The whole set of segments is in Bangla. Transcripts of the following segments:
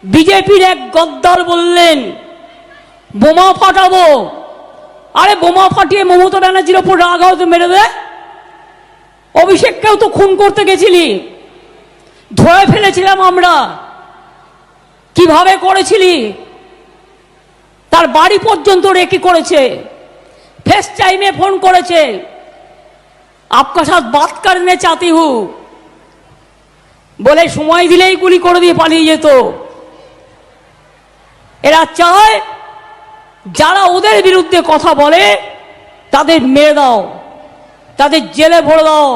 বিজেপির এক গদ্দার বললেন বোমা ফাটাবো। আরে বোমা ফাটিয়ে মমতা ব্যানার্জির ওপর রাগ হয়তো মেরে দেয়। অভিষেককেও তো খুন করতে গেছিলি, ধরে ফেলেছিলাম আমরা। কিভাবে করেছিলি? তার বাড়ি পর্যন্ত রেকি করেছে, ফেস টাইমে ফোন করেছে, আপকা সাথ বাত করনে চাতি হু বলে সময় দিলেই গুলি করে দিয়ে পালিয়ে যেত। এরা চায় যারা ওদের বিরুদ্ধে কথা বলে তাদের মেরে দাও, তাদের জেলে ভরে দাও,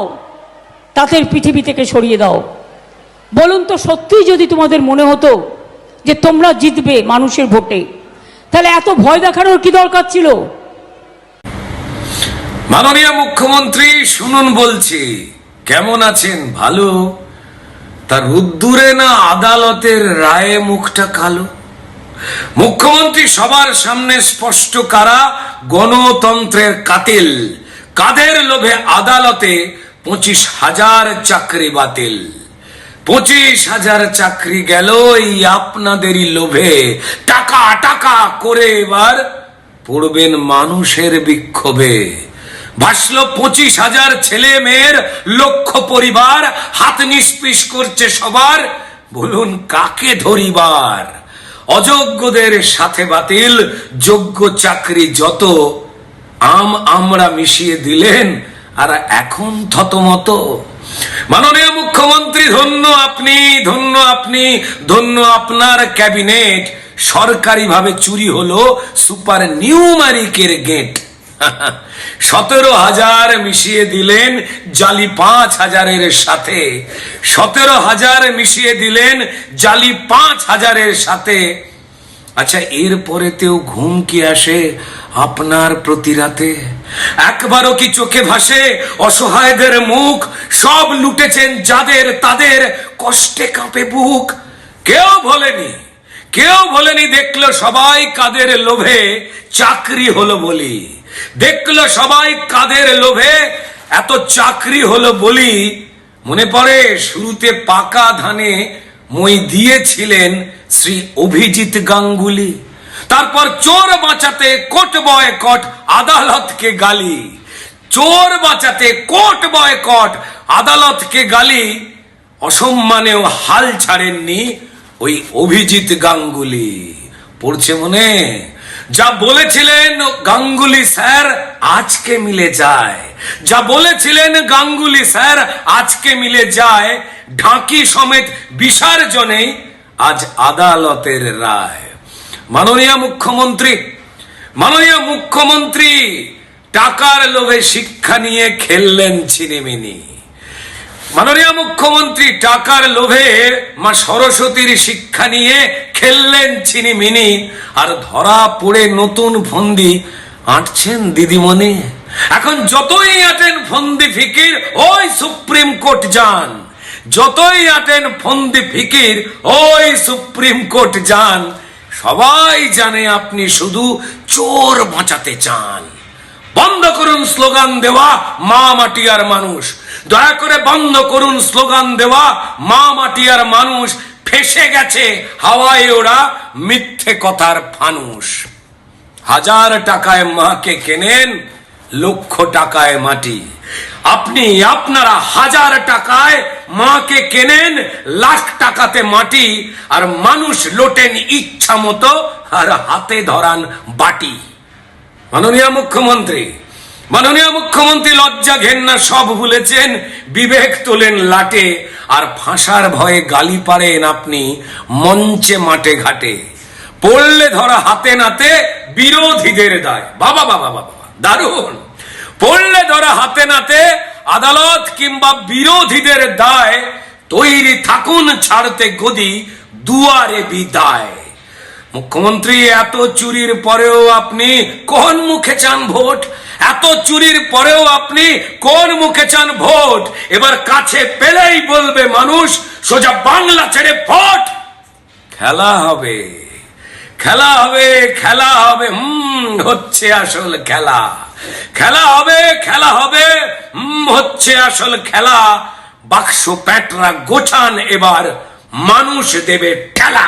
তাদের পৃথিবী থেকে সরিয়ে দাও। বলুন তো, সত্যি যদি তোমাদের মনে হতো যে তোমরা জিতবে মানুষের ভোটে, তাহলে এত ভয় দেখানোর কি দরকার ছিল? মাননীয় মুখ্যমন্ত্রী শুনুন, বলছি কেমন আছেন? ভালো। তার রুদ্দুরে না আদালতের রায়ে মুখটা কালো। মুখ্যমন্ত্রী সবার সামনে স্পষ্ট কারা, গণতন্ত্রের কাতিল। কাদের লোভে আদালতে 25,000 চাকরি বাতিল। 25,000 চাকরি গেল এই আপনাদেরই লোভে। টাকা টাকা করে এবার পড়বেন মানুষের বিক্ষোভে। ভাসল 25,000 ছেলে মেয়ের, লক্ষ পরিবার, হাত নিষ্পিস করছে সবার। বলুন কাকে ধরিবার? অযোগ্যদের সাথে বাতিল, যোগ্য চাকরি যত আমরা মিশিয়ে দিলেন, আর এখন থতমত। মাননীয় মুখ্যমন্ত্রী ধন্য আপনি, ধন্য আপনি, ধন্য আপনার ক্যাবিনেট। সরকারিভাবে চুরি হলো সুপার নিউমারিকের গেট। 17,000 মিশিয়ে দিলেন জালি 5,000 সাথে। 17,000 মিশিয়ে দিলেন জালি 5,000 সাথে। আচ্ছা, এরপরেতেও ঘুম কি আসে আপনার প্রতি রাতে? একবারও কি চোখে ভাসে অসহায়দের মুখ? সব লুটেছেন যাদের, তাদের কষ্টে কাঁপে বুক। কেউ ভোলেনি, কেউ ভোলেনি। দেখলো সবাই কাদের লোভে চাকরি হলো বলি। দেখলো সবাই কাদের লোভে এত চাকরি হলো বলি। মনে পড়ে শুরুতে পাকা ধানে মই দিয়েছিলেন শ্রী অভিজিৎ গাঙ্গুলি। তারপর চোর বাঁচাতে কোর্ট বয়কট, আদালতকে গালি। চোর বাঁচাতে কোর্ট বয়কট, আদালতকে গালি। অসম্মানেও হাল ছাড়েননি ওই অভিজিৎ গাঙ্গুলি। পড়ছে মনে? যা বলেছিলেন গাঙ্গুলি স্যার আজকে মিলে যায়। যা বলেছিলেন গাঙ্গুলি স্যার আজকে মিলে যায়। ঢাকি সমেত বিসর্জনেই আজ আদালতের রায়। মাননীয় মুখ্যমন্ত্রী, মাননীয় মুখ্যমন্ত্রী টাকার লোভে শিক্ষা নিয়ে খেললেন ছিনিমিনি। মাননীয় মুখ্যমন্ত্রী টাকার লোভে মা সরস্বতীর শিক্ষা নিয়ে খেললেন ছিনিমিনি। আর ধরা পড়ে নতুন ফন্দি আঁটছেন দিদিমণি। এখন যতই আঁটেন ফন্দি ফিকির ওই সুপ্রিম কোর্ট যান। যতই আঁটেন ফন্দি ফিকির ওই সুপ্রিম কোর্ট যান। সবাই জানে আপনি শুধু চোর বাঁচাতে চান। বন্ধ করুন স্লোগান দেওয়া মা মাটি আর মানুষ। দয়া করে বন্ধ করুন স্লোগান দেওয়া মা মাটি আর মানুষ। ফেসে গেছে হাওয়ায় ওরা মিথ্যে কথার ফানুষ। 1000 টাকায় মাকে কেনেন, লক্ষ টাকায় মাটি। আপনি, আপনারা 1000 টাকায় মাকে কেনেন, লাখ টাকাতে মাটি। আর মানুষ লোটেন ইচ্ছা মতো আর হাতে ধরান বাটি। মাননীয় মুখ্যমন্ত্রী, মাননীয় মুখ্যমন্ত্রী লজ্জা ঘেন্না সব ভুলেছেন। বিবেক তোলেন লাটে, আর ফাঁসার ভয়ে গালি পারেন আপনি মঞ্চে মাঠে ঘাটে। পড়লে ধরা হাতে নাতে বিরোধীদের দায়। বাবা বাবা বাবা, দারুণ। পড়লে ধরা হাতে নাতে আদালত কিংবা বিরোধীদের দায়। তৈরি থাকুন ছাড়তে গদি, দুয়ারে বিদায়। মুখ্যমন্ত্রী, এত চুরির পরেও আপনি কোন মুখে চান ভোট? এত চুরির পরেও আপনি কোন মুখে চান ভোট? এবার কাছে পেলেই বলবে মানুষ সোজা বাংলা ছেড়ে ভোট। খেলা হবে, খেলা হবে, খেলা হবে। হচ্ছে আসল খেলা। খেলা হবে, খেলা হবে। হচ্ছে আসল খেলা। বাক্স প্যাটরা গোছান, এবার মানুষ দেবে ঠেলা।